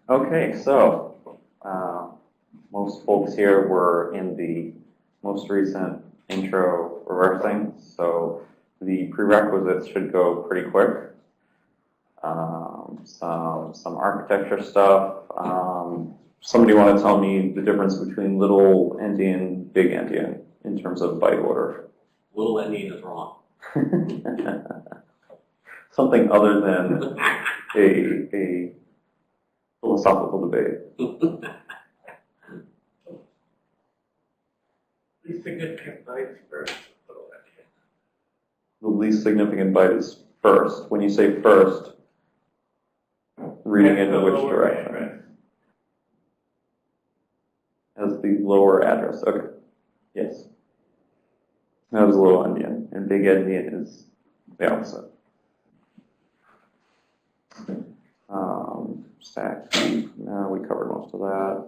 Okay, so most folks here were in the most recent intro reversing, so the prerequisites should go pretty quick. Some architecture stuff. Somebody want to tell me the difference between little endian, big endian in terms of byte order? Little endian is wrong. Something other than a philosophical debate. Least significant byte first. The least significant byte is first. When you say first, reading into which direction? Address. As the lower address. Okay. Yes. That was little endian, and big endian is the opposite. Stack heap. No, we covered most of that.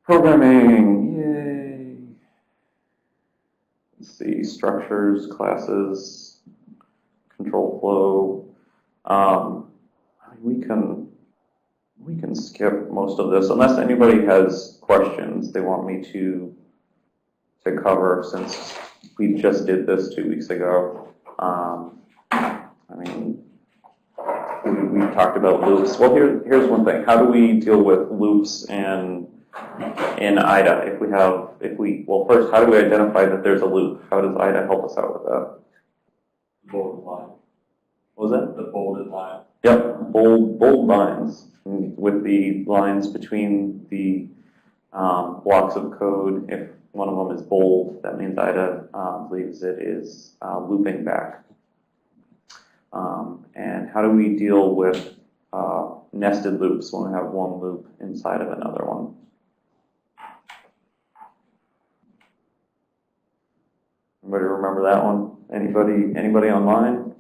Programming. Yay. Let's see. Structures, classes, control flow. We can skip most of this unless anybody has questions they want me to cover, since we just did this 2 weeks ago. We talked about loops. Well, here's one thing. How do we deal with loops in IDA? Well, first, how do we identify that there's a loop? How does IDA help us out with that? Bolded line. What was that? The bolded line. Yep, bold lines with the lines between the blocks of code. If one of them is bold, that means IDA believes it is looping back. And how do we deal with nested loops when we have one loop inside of another one? Anybody remember that one? Anybody online?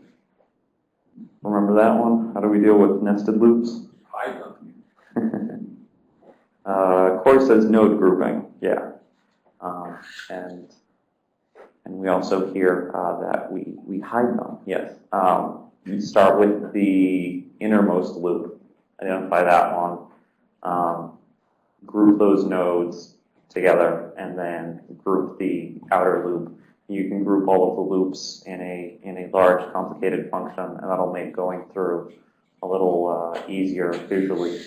Remember that one? How do we deal with nested loops? Python. Corey says node grouping. Yeah. And we also hear that we hide them. Yes. You start with the innermost loop, identify that one, group those nodes together, and then group the outer loop. You can group all of the loops in a large, complicated function, and that'll make going through a little easier visually.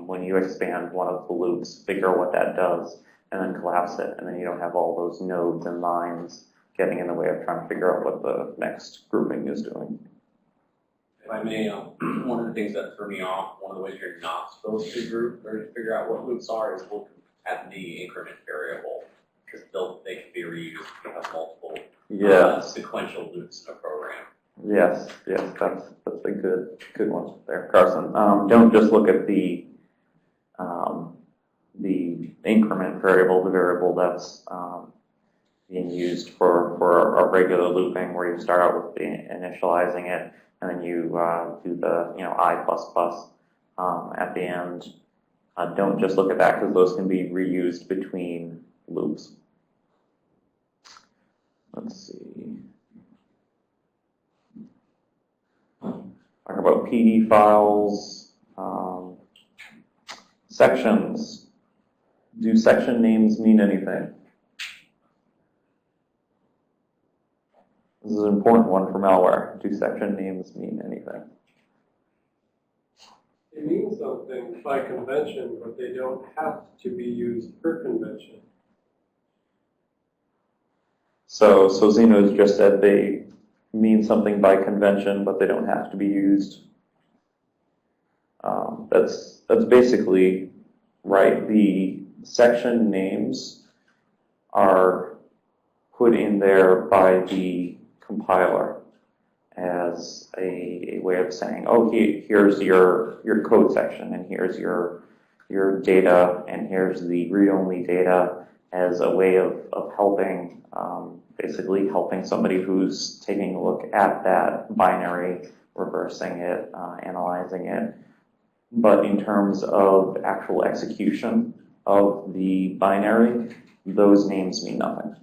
When you expand one of the loops, figure out what that does, and then collapse it, and then you don't have all those nodes and lines getting in the way of trying to figure out what the next grouping is doing. If I may, one of the things that threw me off, one of the ways you're not supposed to group or to figure out what loops are is look at the increment variable, because they can be reused if you have multiple sequential loops in a program. Yes, that's a good one there, Carson. Don't just look at the increment variable, the variable that's being used for a regular looping, where you start out with initializing it, and then you do the I++ at the end. Don't just look at that, because those can be reused between loops. Let's see. Talk about PD files, sections. Do section names mean anything? This is an important one for malware. Do section names mean anything? They mean something by convention, but they don't have to be used per convention. So Zeno has just said they mean something by convention, but they don't have to be used. That's basically right. The section names are put in there by the compiler as a way of saying, oh, here's your code section, and here's your data, and here's the read-only data, as a way of helping, basically helping somebody who's taking a look at that binary, reversing it, analyzing it. But in terms of actual execution of the binary, those names mean nothing.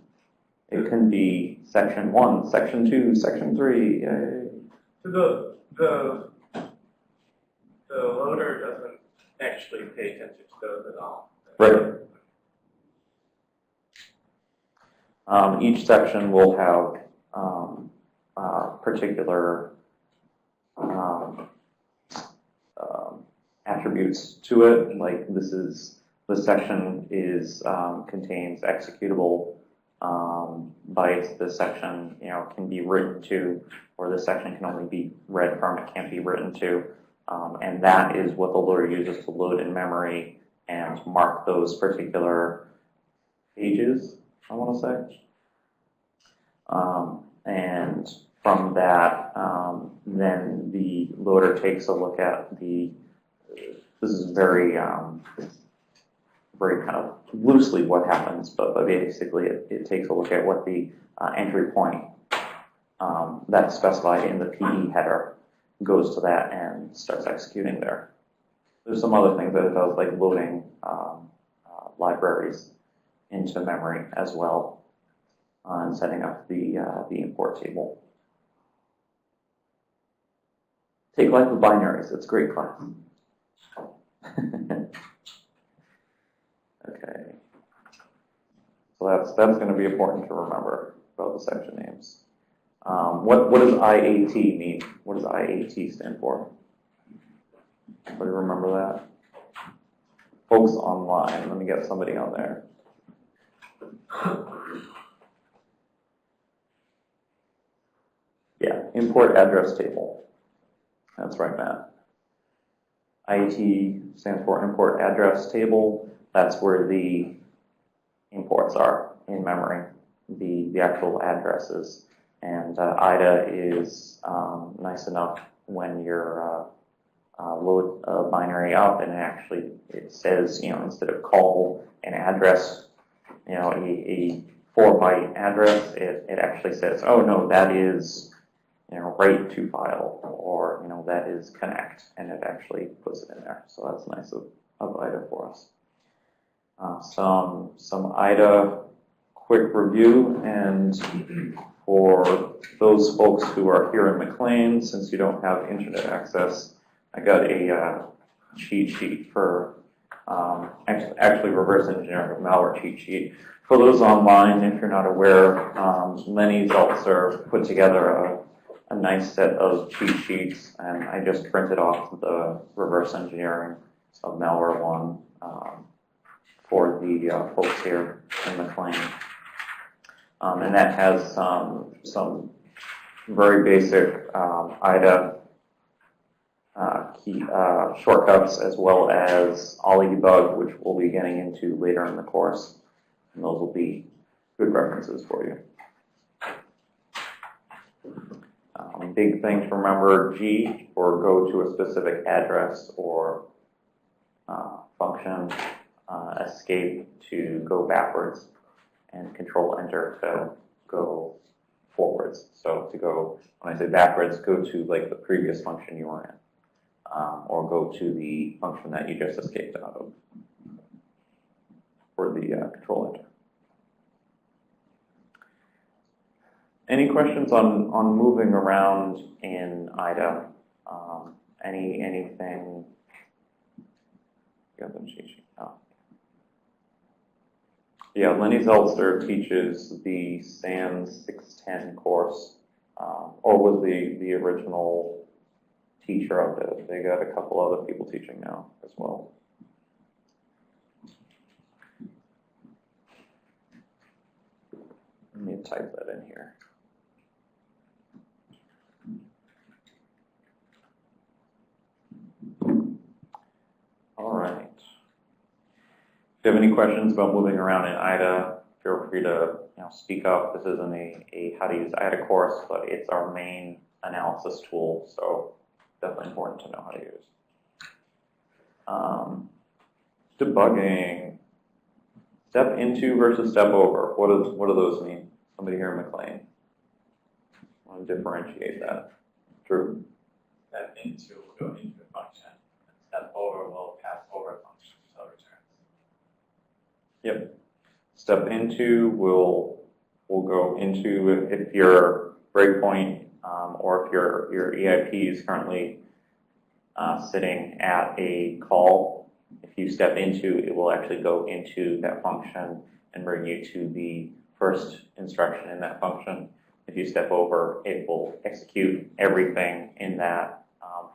It can be section 1, section 2, section 3. Yay. So The loader doesn't actually pay attention to those at all. Right. Each section will have particular attributes to it. Like this section contains executable bytes. This section, can be written to, or this section can only be read from. It can't be written to, and that is what the loader uses to load in memory and mark those particular pages, I want to say. And from that, then the loader takes a look at this is very kind of loosely what happens, but basically it takes a look at what the entry point that's specified in the PE header goes to that and starts executing there. There's some other things that it does, like loading libraries into memory as well, and setting up the import table. Take Life of Binaries. It's a great class. Okay. So that's going to be important to remember about the section names. What does IAT mean? What does IAT stand for? Anybody remember that? Folks online. Let me get somebody on there. Yeah, import address table. That's right, Matt. IAT stands for import address table. That's where the imports are in memory, the actual addresses. And IDA is nice enough when you're load a binary up and it says, instead of call an address, a 4-byte address, it actually says, oh no, that is, write to file, or, that is connect, and it actually puts it in there. So that's nice of IDA for us. Some IDA quick review, and for those folks who are here in McLean, since you don't have internet access, I got a cheat sheet for actually reverse engineering a malware cheat sheet. For those online, if you're not aware, Lenny Zeltzer put together a nice set of cheat sheets, and I just printed off the reverse engineering of Malware 1 for the folks here in McLean. And that has some very basic IDA key shortcuts, as well as Ollie debug, which we'll be getting into later in the course. And those will be good references for you. Big thing to remember: G for go to a specific address or function, escape to go backwards, and control enter to go forwards. So to go, when I say backwards, go to like the previous function you were in, or go to the function that you just escaped out of for the control enter. Any questions on moving around in IDA? Anything? You have the cheat sheet. Oh. Yeah, Lenny Zeltzer teaches the SANS 610 course, or was the original teacher of it. They got a couple other people teaching now as well. Let me type that in here. All right. If you have any questions about moving around in IDA, feel free to speak up. This isn't a how to use IDA course, but it's our main analysis tool, so definitely important to know how to use. Debugging. Step into versus step over. What do those mean? Somebody here in McLean. I want to differentiate that. Drew? Step into will go into a function. Step over will pass over a function, so it returns. Yep. Step into will go into if your breakpoint or if your EIP is currently sitting at a call. If you step into, it will actually go into that function and bring you to the first instruction in that function. If you step over, it will execute everything in that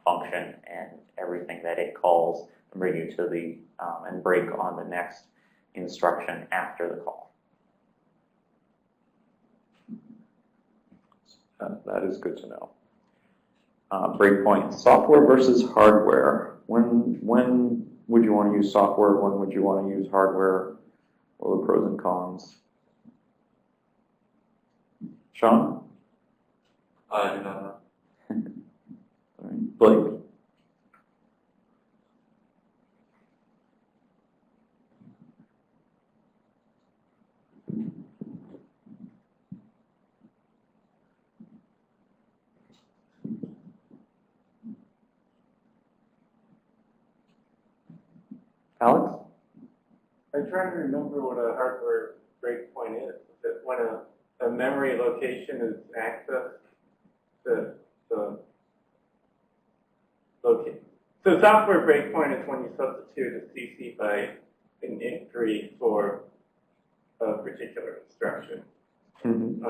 function and everything that it calls and bring you to the, and break on the next instruction after the call. That is good to know. Breakpoint, software versus hardware. When would you want to use software? When would you want to use hardware? What are the pros and cons? Sean? I do not know. All right. Blake? Alex? I'm trying to remember what a hardware breakpoint is. Is it when a memory location is accessed to the locate? So software breakpoint is when you substitute a CC by an entry for a particular instruction. Mm-hmm.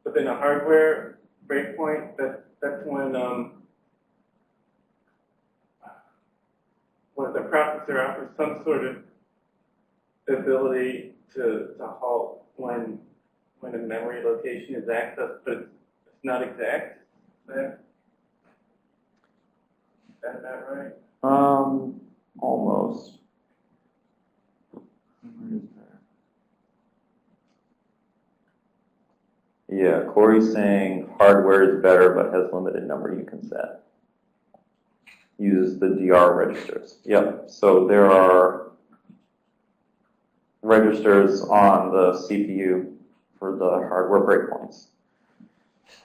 But then a hardware breakpoint, that's when the processor offers some sort of ability to halt when a memory location is accessed, but it's not exact. Is that right? Almost. Where is that? Yeah, Corey's saying hardware is better, but has limited number you can set. Use the DR registers. Yep. So there are registers on the CPU for the hardware breakpoints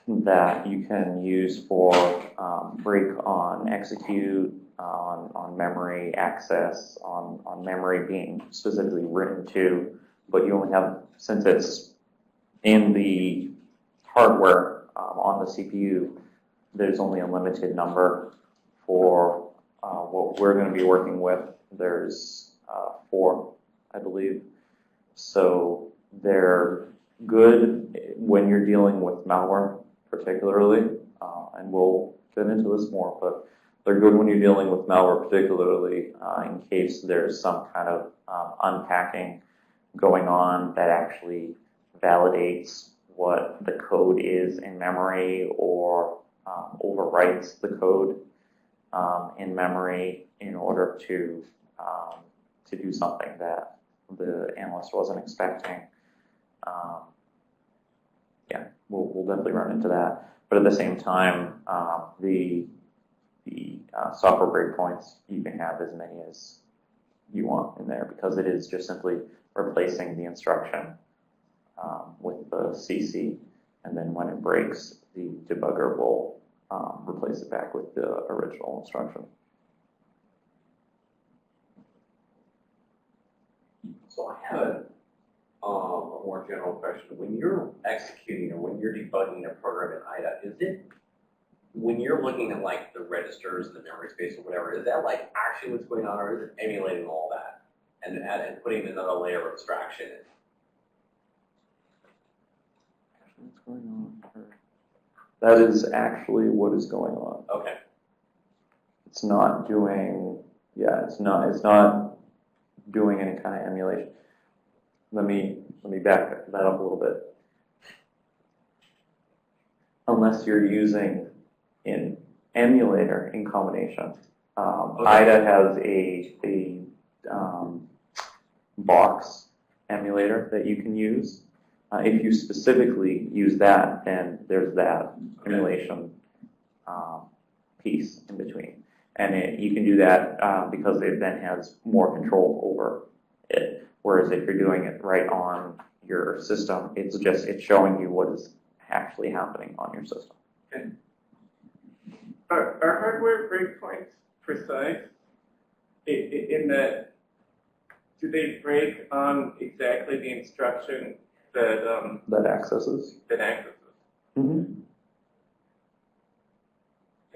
that you can use for break on execute, on memory access, on memory being specifically written to, but you only have, since it's in the hardware on the CPU, there's only a limited number for what we're going to be working with. There's 4, I believe. So they're good when you're dealing with malware, particularly, and we'll get into this more, but they're good when you're dealing with malware, particularly in case there's some kind of unpacking going on that actually validates what the code is in memory or overwrites the code in memory in order to do something that the analyst wasn't expecting. Yeah, we'll definitely run into that. But at the same time, the software breakpoints, you can have as many as you want in there because it is just simply replacing the instruction with the CC, and then when it breaks, the debugger will replace it back with the original instruction. So I have a more general question. When you're executing or when you're debugging a program in IDA, is it, when you're looking at like the registers and the memory space or whatever, is that like actually what's going on, or is it emulating all that and putting another layer of abstraction in? What's going on here? That is actually what is going on. Okay. It's not doing, yeah, it's not doing any kind of emulation. Let me back that up a little bit. Unless you're using an emulator in combination. Okay. IDA has a box emulator that you can use. If you specifically use that, then there's that emulation piece in between. And you can do that because it then has more control over it. Whereas if you're doing it right on your system, it's showing you what is actually happening on your system. Okay. Are hardware breakpoints precise in that, do they break on exactly the instruction that That accesses. accesses? Mm-hmm.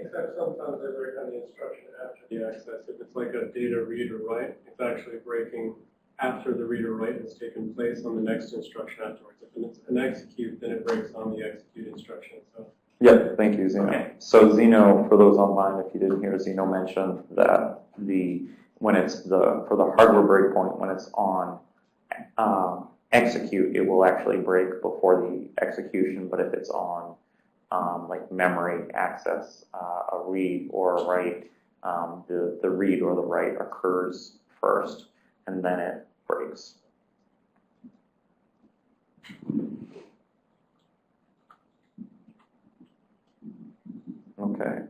Except sometimes they break on the instruction after the access. If it's like a data read or write, it's actually breaking after the read or write has taken place on the next instruction afterwards. If it's an execute, then it breaks on the execute instruction. So. Yep, thank you, Zeno. Okay. So Zeno, for those online, if you didn't hear, Zeno mentioned that when it's for the hardware breakpoint, when it's on execute, it will actually break before the execution. But if it's on like memory access, a read or a write, the read or the write occurs first, and then it breaks. Okay.